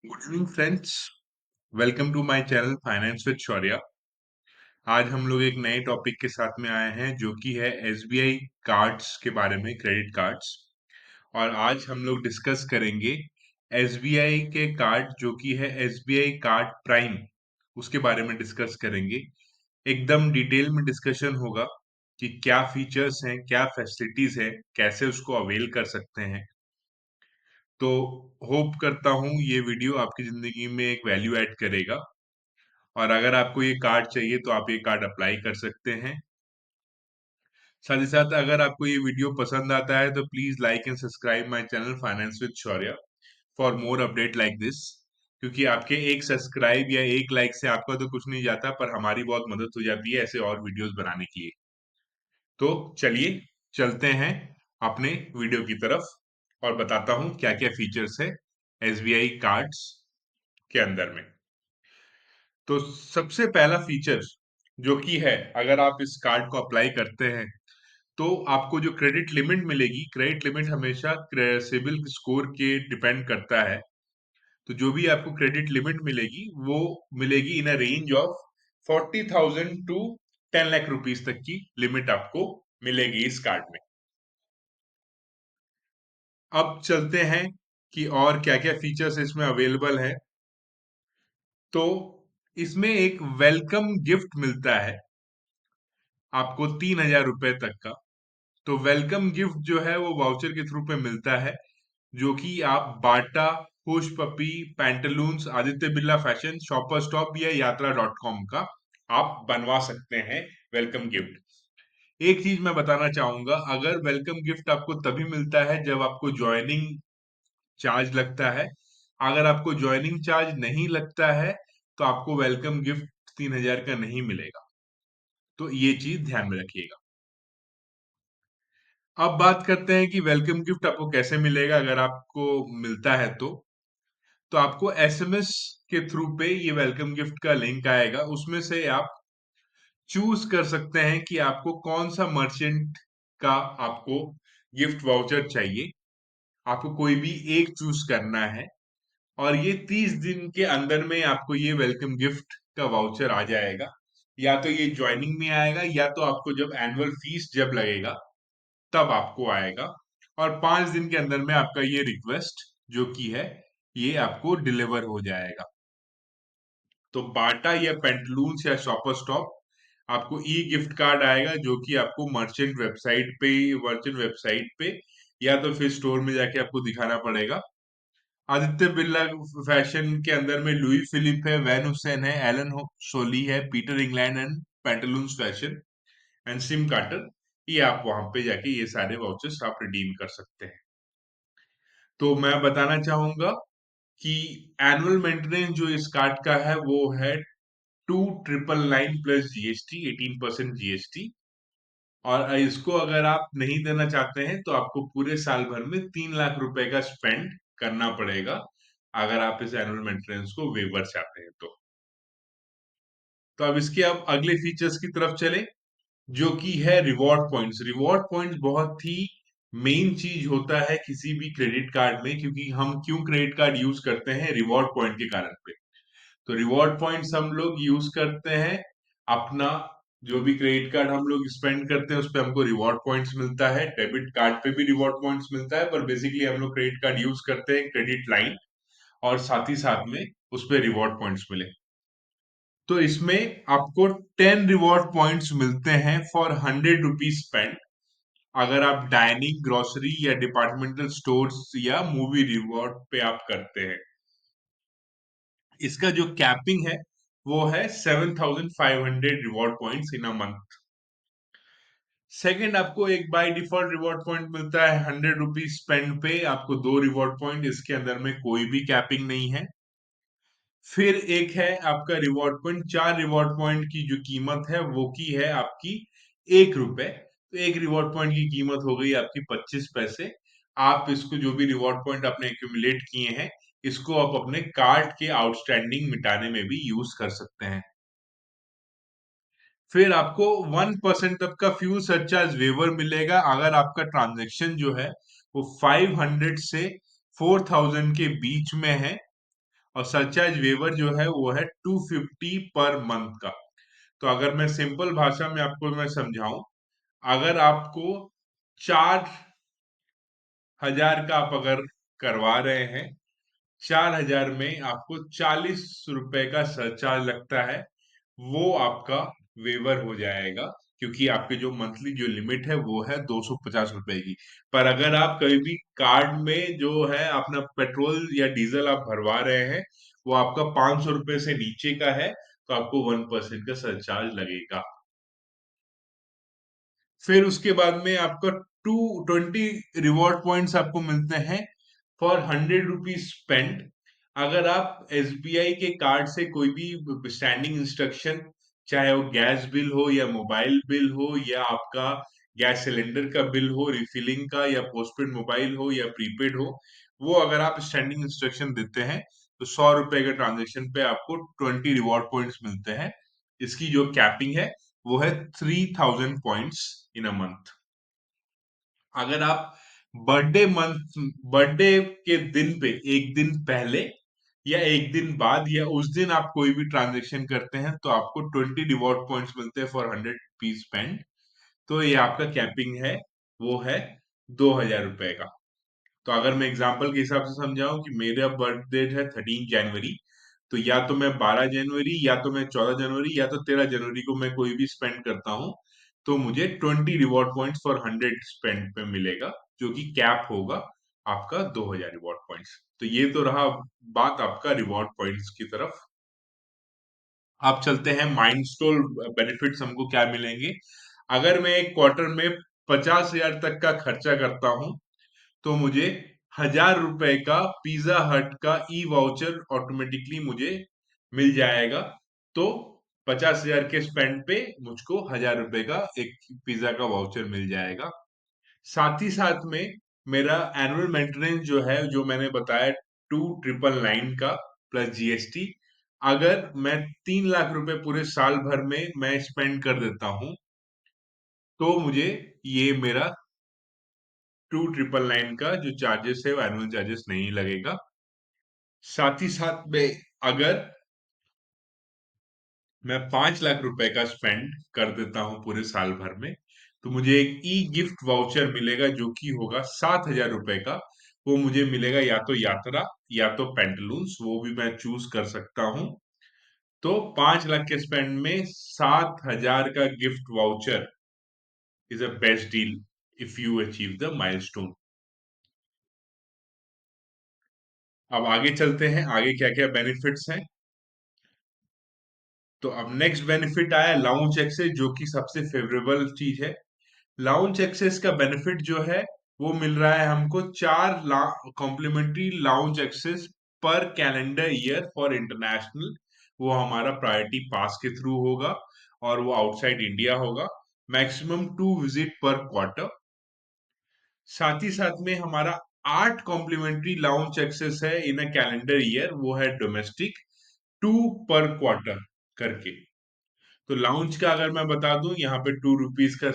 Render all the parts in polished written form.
Good evening friends. Welcome to my channel finance with Shaurya. आज हम लोग एक नए टॉपिक के साथ में आए हैं जो कि है एसबीआई कार्ड्स के बारे में, क्रेडिट कार्ड्स। और आज हम लोग डिस्कस करेंगे एसबीआई के कार्ड जो कि है एसबीआई कार्ड प्राइम, उसके बारे में डिस्कस करेंगे। एकदम डिटेल में डिस्कशन होगा कि क्या फीचर्स हैं, क्या फैसिलिटीज हैं, कैसे उसको अवेल कर सकते हैं। तो होप करता हूँ ये वीडियो आपकी जिंदगी में एक वैल्यू ऐड करेगा। और अगर आपको ये कार्ड चाहिए तो आप ये कार्ड अप्लाई कर सकते हैं। साथ ही साथ अगर आपको ये वीडियो पसंद आता है तो please like and subscribe my channel finance with Shaurya for more update like this. क्योंकि आपके एक सब्सक्राइब या एक लाइक से आपका तो कुछ नहीं जाता, पर हमारी बहुत मदद हो जाती है ऐसे और वीडियोस बनाने के लिए। तो चलिए चलते हैं अपने वीडियो की तरफ और बताता हूं क्या क्या फीचर्स है एसबीआई कार्ड्स के अंदर में। तो सबसे पहला फीचर जो कि है, अगर आप इस कार्ड को अप्लाई करते हैं तो आपको जो क्रेडिट लिमिट मिलेगी, क्रेडिट लिमिट हमेशा सिविल स्कोर के डिपेंड करता है। तो जो भी आपको क्रेडिट लिमिट मिलेगी वो मिलेगी in a range of 40,000 to 10 lakh rupees तक की लिमिट आपको मिलेगी इस कार्ड में। अब चलते हैं कि और क्या क्या फीचर्स इसमें अवेलेबल है। तो इसमें एक वेलकम गिफ्ट मिलता है आपको 3,000 रुपए तक का। तो वेलकम गिफ्ट जो है वो वाउचर के थ्रू पे मिलता है, जो कि आप Bata, Hush Puppy, Pantaloons, Aditya Birla fashion, Shopper Stop या यात्रा डॉट कॉम का आप बनवा सकते हैं वेलकम गिफ्ट। एक चीज मैं बताना चाहूंगा, अगर वेलकम गिफ्ट आपको तभी मिलता है जब आपको ज्वाइनिंग चार्ज लगता है। अगर आपको ज्वाइनिंग चार्ज नहीं लगता है तो आपको वेलकम गिफ्ट 3,000 का नहीं मिलेगा। तो ये चीज ध्यान में रखिएगा। अब बात करते हैं कि वेलकम गिफ्ट आपको कैसे मिलेगा अगर आपको मिलता है तो आपको एसएमएस के थ्रू पे ये वेलकम गिफ्ट का लिंक आएगा। उसमें से आप चूज कर सकते हैं कि आपको कौन सा मर्चेंट का आपको गिफ्ट वाउचर चाहिए। आपको कोई भी एक चूज करना है और ये 30 दिन के अंदर में आपको ये वेलकम गिफ्ट का वाउचर आ जाएगा। या तो ये ज्वाइनिंग में आएगा या तो आपको जब एनुअल फीस जब लगेगा तब आपको आएगा। और 5 दिन के अंदर में आपका ये रिक्वेस्ट जो की है ये आपको डिलीवर हो जाएगा। तो बाटा या पेंटलून्स या शॉपर स्टॉप आपको ई गिफ्ट कार्ड आएगा जो कि आपको मर्चेंट वेबसाइट पे या तो फिर स्टोर में जाके आपको दिखाना पड़ेगा। आदित्य बिरला फैशन के अंदर में लुई फिलिप है, वैन हुसैन है, सोली है, Peter England and Pantaloons fashion and Sim Carter, ये आप वहां पे जाके ये सारे वाउचर्स आप रिडीम कर सकते हैं। तो मैं बताना चाहूंगा कि एनुअल मेंटेनेंस जो इस कार्ड का है वो है 2,999 प्लस जीएसटी, 18% जीएसटी। और इसको अगर आप नहीं देना चाहते हैं तो आपको पूरे साल भर में 3 लाख रुपए का स्पेंड करना पड़ेगा अगर आप इस एनुअल मेंटेनेंस को वेवर चाहते हैं तो अब इसके अब अगले फीचर्स की तरफ चले जो कि है रिवॉर्ड पॉइंट्स। रिवॉर्ड पॉइंट्स बहुत ही मेन चीज होता है किसी भी क्रेडिट कार्ड में, क्योंकि हम क्यों क्रेडिट कार्ड यूज करते हैं, रिवॉर्ड पॉइंट के कारण पे। तो रिवॉर्ड पॉइंट्स हम लोग यूज करते हैं अपना जो भी क्रेडिट कार्ड हम लोग स्पेंड करते हैं उस पे हमको रिवॉर्ड पॉइंट्स मिलता है। डेबिट कार्ड पे भी रिवॉर्ड पॉइंट्स मिलता है, पर बेसिकली हम लोग क्रेडिट कार्ड यूज करते हैं क्रेडिट लाइन और साथ ही साथ में उस पे रिवॉर्ड पॉइंट्स मिले। तो इसमें आपको 10 रिवॉर्ड पॉइंट्स मिलते हैं फॉर 100 रुपीज स्पेंड अगर आप डाइनिंग, ग्रोसरी या डिपार्टमेंटल स्टोर्स या मूवी रिवॉर्ड पे आप करते हैं। इसका जो कैपिंग है वो है 7,500 reward points in a month. Second, आपको एक बाय डिफॉल्ट रिवॉर्ड पॉइंट मिलता है 100 रुपीज स्पेंड पे आपको 2 रिवॉर्ड पॉइंट, इसके अंदर में कोई भी कैपिंग नहीं है। फिर एक है आपका रिवॉर्ड पॉइंट, 4 रिवॉर्ड पॉइंट की जो कीमत है वो की है आपकी 1 रुपए। तो एक रिवॉर्ड पॉइंट की कीमत हो गई आपकी 25 पैसे। आप इसको जो भी रिवॉर्ड पॉइंट आपने एक्यूमुलेट किए हैं इसको आप अपने कार्ड के आउटस्टैंडिंग मिटाने में भी यूज कर सकते हैं। फिर आपको 1% तक का फ्यूल सरचार्ज वेवर मिलेगा अगर आपका ट्रांजैक्शन जो है वो 500 से 4,000 के बीच में है और सरचार्ज वेवर जो है वो है 250 पर मंथ का। तो अगर मैं सिंपल भाषा में आपको मैं समझाऊं, अगर आपको 4,000 का आप अगर करवा रहे हैं, 4,000 में आपको 40 रुपए का सरचार्ज लगता है, वो आपका वेवर हो जाएगा, क्योंकि आपके जो मंथली जो लिमिट है वो है 250 रुपए की। पर अगर आप कभी भी कार्ड में जो है अपना पेट्रोल या डीजल आप भरवा रहे हैं, वो आपका 500 रुपए से नीचे का है, तो आपको 1% का सरचार्ज लगेगा। फिर उसके बाद में आपका 220 रिवॉर्ड पॉइंट्स आपको मिलते हैं फॉर 100 रुपीज स्पेंड। अगर आप एसबीआई के कार्ड से कोई भी स्टैंडिंग इंस्ट्रक्शन, चाहे वो गैस बिल हो या मोबाइल बिल हो या आपका गैस सिलेंडर का बिल हो, रिफिलिंग का, या पोस्टपेड मोबाइल हो या प्रीपेड हो, वो अगर आप स्टैंडिंग इंस्ट्रक्शन देते हैं, तो 100 रुपए के ट्रांजेक्शन पे आपको 20 रिवॉर्ड पॉइंट्स मिलते हैं। इसकी जो कैपिंग है वो है 3,000 पॉइंट्स इन अ मंथ। अगर आप बर्थडे के दिन पे एक दिन पहले या एक दिन बाद या उस दिन आप कोई भी ट्रांजेक्शन करते हैं, तो आपको 20 रिवॉर्ड पॉइंट्स मिलते हैं फॉर 100 रुपीज स्पेंड। तो ये आपका कैपिंग है, वो है 2,000 रुपए का। तो अगर मैं एग्जांपल के हिसाब से समझाऊं कि मेरा बर्थ डेट है 13 जनवरी, तो या तो मैं 12 जनवरी, या तो मैं 14 जनवरी, या तो 13 जनवरी को मैं कोई भी स्पेंड करता हूं, तो मुझे 20 रिवॉर्ड पॉइंट्स फॉर 100 स्पेंड पे मिलेगा, जो कि कैप होगा आपका 2,000 रिवॉर्ड पॉइंट्स। तो ये तो रहा बात आपका रिवॉर्ड पॉइंट्स की तरफ। आप चलते हैं माइलस्टोन बेनिफिट्स हमको क्या मिलेंगे। अगर मैं एक क्वार्टर में 50,000 तक का खर्चा करता हूं, तो मुझे 1,000 रुपए का पिज्जा हट का ई वाउचर ऑटोमेटिकली मुझे मिल जाएगा। तो 50,000 के स्पेंड पे मुझको 1,000 रुपए का एक पिज्जा का वाउचर मिल जाएगा। साथ ही साथ में मेरा एनुअल मेंटेनेंस जो है, जो मैंने बताया 2,999 का प्लस जीएसटी, अगर मैं 3 लाख रुपए पूरे साल भर में मैं स्पेंड कर देता हूं, तो मुझे ये मेरा 2,999 का जो चार्जेस है वो एनुअल चार्जेस नहीं लगेगा। साथ ही साथ में अगर मैं 5 लाख रुपए का स्पेंड कर देता हूं पूरे साल भर में, तो मुझे एक ई गिफ्ट वाउचर मिलेगा, जो कि होगा 7,000 रुपए का। वो मुझे मिलेगा या तो यात्रा या तो पेंटलून्स, वो भी मैं चूज कर सकता हूँ। तो 5 लाख के स्पेंड में 7,000 का gift voucher is a best deal if you achieve the milestone. अब आगे चलते हैं, आगे क्या क्या बेनिफिट्स हैं। तो अब नेक्स्ट बेनिफिट आया लाउंज एक्सेस, जो कि सबसे फेवरेबल चीज है। लाउंज एक्सेस का बेनिफिट जो है वो मिल रहा है हमको 4 कॉम्प्लीमेंट्री लाउंज एक्सेस पर कैलेंडर ईयर फॉर इंटरनेशनल। वो हमारा प्रायोरिटी पास के थ्रू होगा और वो आउटसाइड इंडिया होगा। मैक्सिमम 2 विजिट पर क्वार्टर। साथ ही साथ में हमारा 8 कॉम्प्लीमेंट्री लाउंज एक्सेस है इन अ कैलेंडर ईयर, वो है डोमेस्टिक, 2 पर क्वार्टर करके। तो लाउंज का अगर मैं बता दूं, यहाँ पे 2 रुपीज का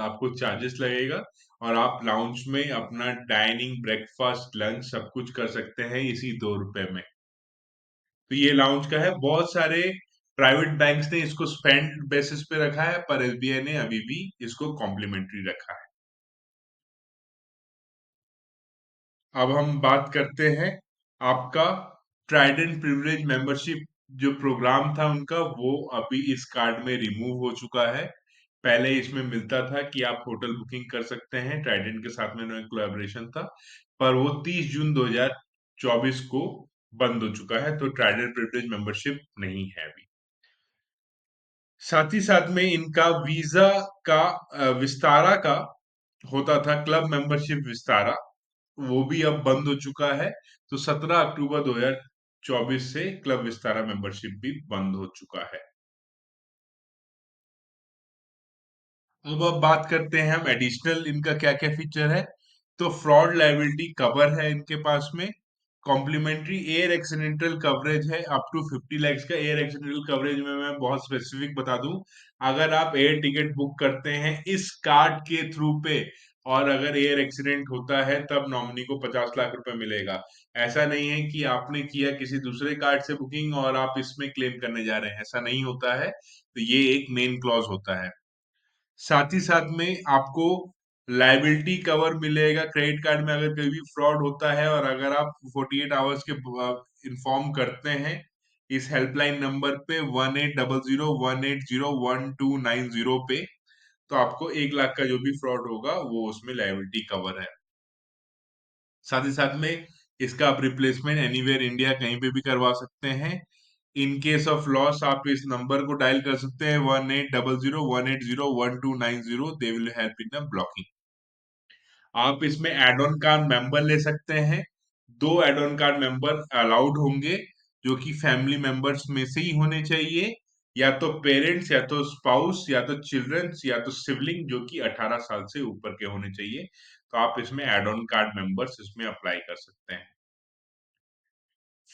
आपको चार्जेस लगेगा, और आप लाउंज में अपना डाइनिंग, ब्रेकफास्ट, लंच सब कुछ कर सकते हैं इसी 2 रुपए में। तो ये लाउंज का है। बहुत सारे प्राइवेट बैंक्स ने इसको स्पेंड बेसिस पे रखा है, पर एसबीआई ने अभी भी इसको कॉम्प्लीमेंट्री रखा है। अब हम बात करते हैं आपका ट्राइडेंट प्रिविलेज मेंबरशिप जो प्रोग्राम था उनका, वो अभी इस कार्ड में रिमूव हो चुका है। पहले इसमें मिलता था कि आप होटल बुकिंग कर सकते हैं, ट्राइडेंट के साथ में उन्होंने कोलैबोरेशन था, पर वो 30 जून 2024 को बंद हो चुका है। तो ट्राइडेंट प्रिविलेज मेंबरशिप नहीं है अभी। साथ ही साथ में इनका वीजा का विस्तारा का होता था, क्लब मेंबरशिप विस्तारा, वो भी अब बंद हो चुका है। तो 17 अक्टूबर 2024 से क्लब विस्तारा मेंबरशिप भी बंद हो चुका है। अब बात करते हैं हम एडिशनल इनका क्या क्या फीचर है। तो फ्रॉड लायबिलिटी कवर है इनके पास में। कॉम्प्लीमेंट्री एयर एक्सीडेंटल कवरेज है अप टू 50 lakhs का। एयर एक्सीडेंटल कवरेज में मैं बहुत स्पेसिफिक बता दूं, अगर आप एयर टिकट बुक करते हैं इस कार्ड के थ्रू पे, और अगर एयर एक्सीडेंट होता है तब नॉमिनी को 50 लाख रुपए मिलेगा। ऐसा नहीं है कि आपने किया किसी दूसरे कार्ड से बुकिंग और आप इसमें क्लेम करने जा रहे हैं, ऐसा नहीं होता है। तो ये एक मेन क्लॉज होता है। साथ ही साथ में आपको लायबिलिटी कवर मिलेगा क्रेडिट कार्ड में, अगर कोई भी फ्रॉड होता है और अगर आप 48 आवर्स के इन्फॉर्म करते हैं इस हेल्पलाइन नंबर पे 1800 180 1290 पे, तो आपको 1 लाख का जो भी फ्रॉड होगा वो उसमें लायबिलिटी कवर है। साथ ही साथ में इसका आप रिप्लेसमेंट एनीवेयर इंडिया कहीं पे भी करवा सकते हैं। इन केस ऑफ लॉस आप इस नंबर को डायल कर सकते हैं 1800 180 1290। They will help in the blocking. आप इसमें एड ऑन कार्ड मेंबर ले सकते हैं। दो add on card member allowed होंगे, जो कि फैमिली मेंबर्स में से ही होने चाहिए, या तो पेरेंट्स या तो स्पाउस या तो चिल्ड्रंस या तो सिबलिंग जो कि 18 साल से ऊपर के होने चाहिए। तो आप इसमें एड ऑन कार्ड मेंबर्स इसमें अप्लाई कर सकते हैं।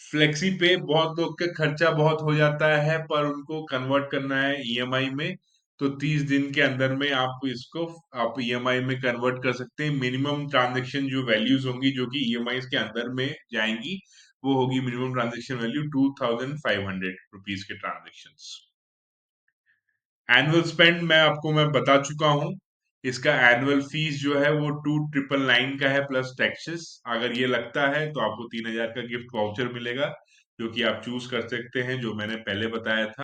फ्लेक्सी पे बहुत लोग का खर्चा बहुत हो जाता है, पर उनको कन्वर्ट करना है ईएमआई में, तो 30 दिन के अंदर में आप इसको आप ईएमआई में कन्वर्ट कर सकते हैं। मिनिमम ट्रांजैक्शन जो वैल्यूज होंगी जो कि ईएमआई के अंदर में जाएंगी, वो होगी मिनिमम ट्रांजैक्शन वैल्यू 2500 के ट्रांजेक्शन्स। एनुअल स्पेंड मैं बता चुका हूँ। इसका एनुअल फीस जो है वो 2999 का है प्लस टैक्सेस। अगर ये लगता है तो आपको 3000 का गिफ्ट वाउचर मिलेगा, जो कि आप चूज कर सकते हैं, जो मैंने पहले बताया था।